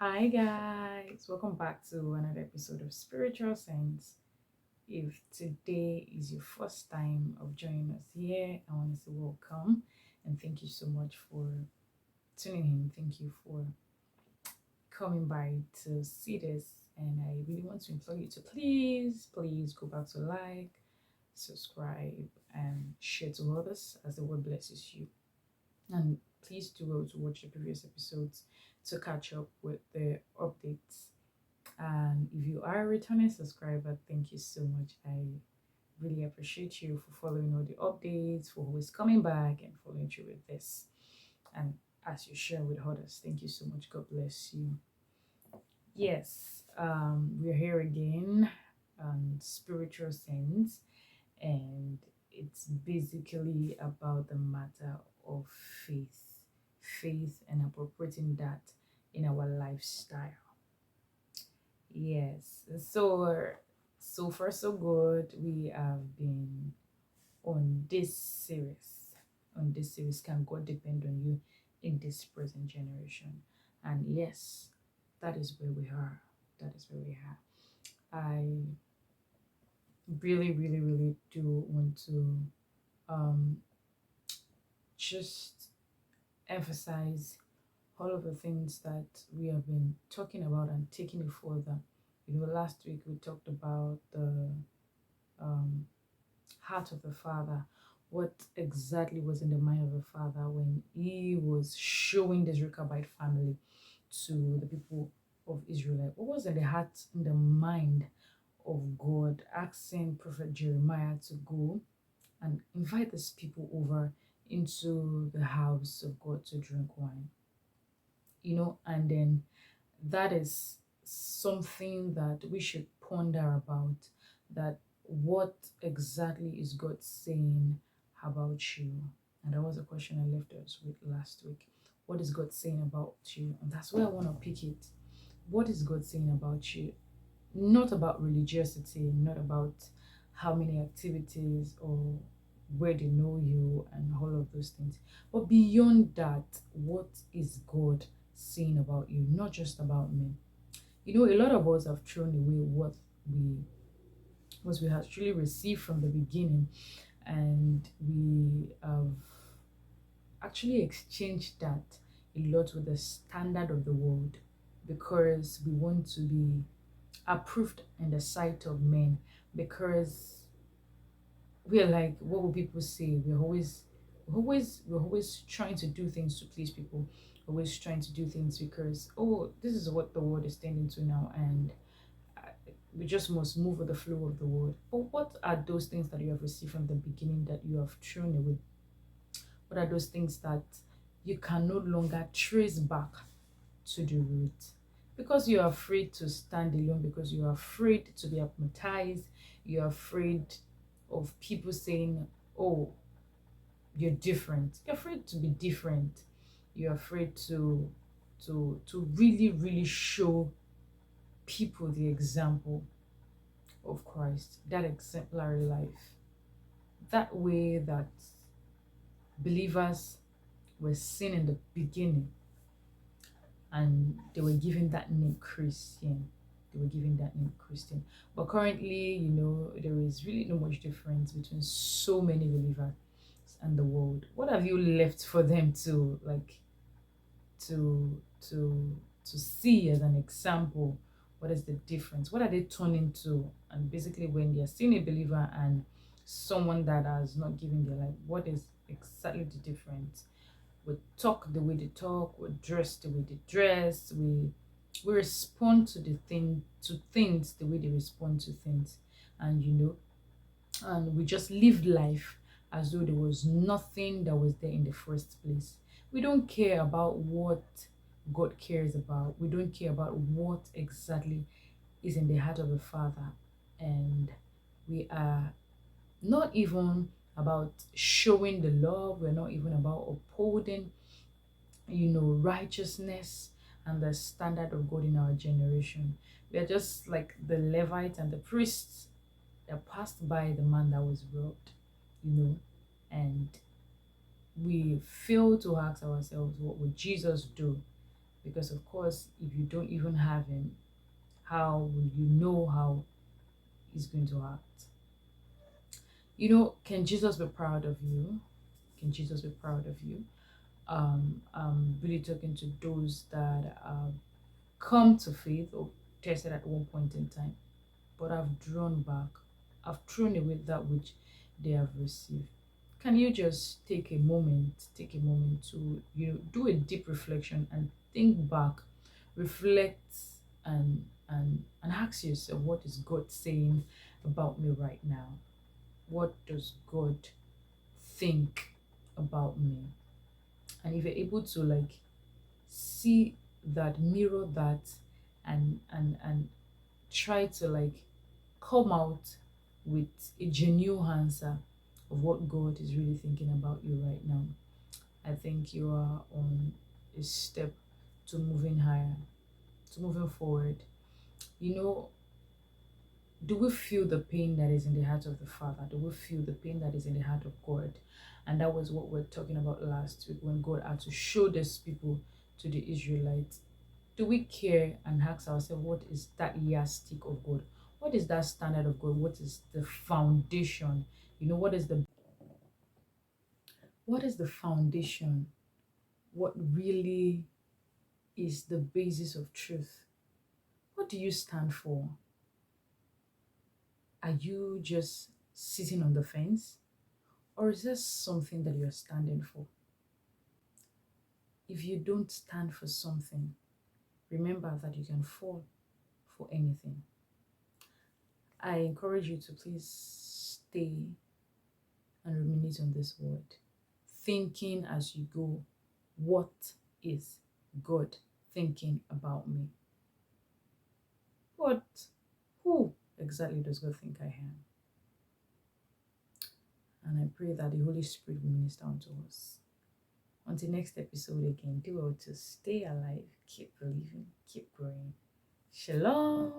Hi guys, welcome back to another episode of Spiritual Sense. If today is your first time of joining us here, I want to say welcome and thank you so much for tuning in. Thank you for coming by to see this. And I really want to implore you to please go back to like, subscribe, and share to others as the word blesses you. And please do go to watch the previous episodes to catch up with the updates. And if you are a returning subscriber, thank you so much. I really appreciate you for following all the updates, for always coming back and following through with this. And as you share with others, thank you so much. God bless you. Yes, we're here again on Spiritual Sense, and it's basically about the matter of faith, faith, and appropriating that in our lifestyle. Yes. So far so good. We have been on this series. Can God depend on you in this present generation? And yes, that is where we are. That is where we are. I really do want to um just emphasize all of the things that we have been talking about and taking it further. Last week we talked about the um, heart of the Father. What exactly was in the mind of the Father when he was showing this Rechabite family to the people of Israel? What was in the heart, in the mind of God, asking Prophet Jeremiah to go and invite these people over into the house of God to drink wine? And then that is something that we should ponder about, that what exactly is God saying about you? And that was a question I left us with last week. What is God saying about you? And that's where I want to pick it. What is God saying about you? Not about religiosity, not about how many activities or where they know you and all of those things. But beyond that, what is God saying about you? Not just about me. A lot of us have thrown away we we actually received from the beginning, and we have actually exchanged that a lot with the standard of the world because we want to be approved in the sight of men, because we're like, what will people say? We're always trying to do things to please people, always trying to do things because, oh, this is what the world is tending to now, and uh, we just must move with the flow of the world. But what are those things that you have received from the beginning that you have thrown away? What are those things that you can no longer trace back to the root? Because you're afraid to stand alone, because you're afraid to be hypnotized, you're afraid of people saying, oh, you're different. You're afraid to be different. You're afraid to really show people the example of Christ, that exemplary life, that way that believers were seen in the beginning, and they were given that name Christian. They were given that name Christian. But currently, there is really no much difference between so many believers and the world. What have you left for them to like to to to see as an example? What is the difference? What are they turning to? And basically, when they're seeing a believer and someone that has not given their life, what is exactly the difference? We talk the way they talk, we dress the way they dress, we respond to things the way they respond to things, and and we just live life as though there was nothing that was there in the first place. We don't care about what God cares about. We don't care about what exactly is in the heart of the Father, and we are not even about showing the love. We're not even about upholding righteousness and the standard of God in our generation. We are just like the Levites and the priests that passed by the man that was robbed, and we fail to ask ourselves, what would Jesus do Because, of course, if you don't even have Him, how will you know how He's going to act? Can Jesus be proud of you? Can Jesus be proud of you? I'm really talking to those that come to faith or tested at one point in time, but have drawn back, have thrown away that which they have received. Can you just take a moment to do a deep reflection and think back, reflect, and ask yourself, what is God saying about me right now? What does God think about me? And if you're able to see that, mirror that, and try to come out with a genuine answer of what God is really thinking about you right now, I think you are on a step to moving higher, to moving forward. You know, do we feel the pain that is in the heart of the Father? Do we feel the pain that is in the heart of God? And that was what we're talking about last week when God had to show these people to the Israelites. Do we care and ask ourselves, what is that yardstick of God? What is that standard of God? What is the foundation? What is the foundation? What really is the basis of truth? What do you stand for? Are you just sitting on the fence? Or is there something that you're standing for? If you don't stand for something, remember that you can fall for anything. I encourage you to please stay and ruminate on this word, thinking as you go, what is God thinking about me? What? Who exactly does God think I am? And I pray that the Holy Spirit will minister unto us. Until next episode again, do well to stay alive, keep believing, keep growing. Shalom.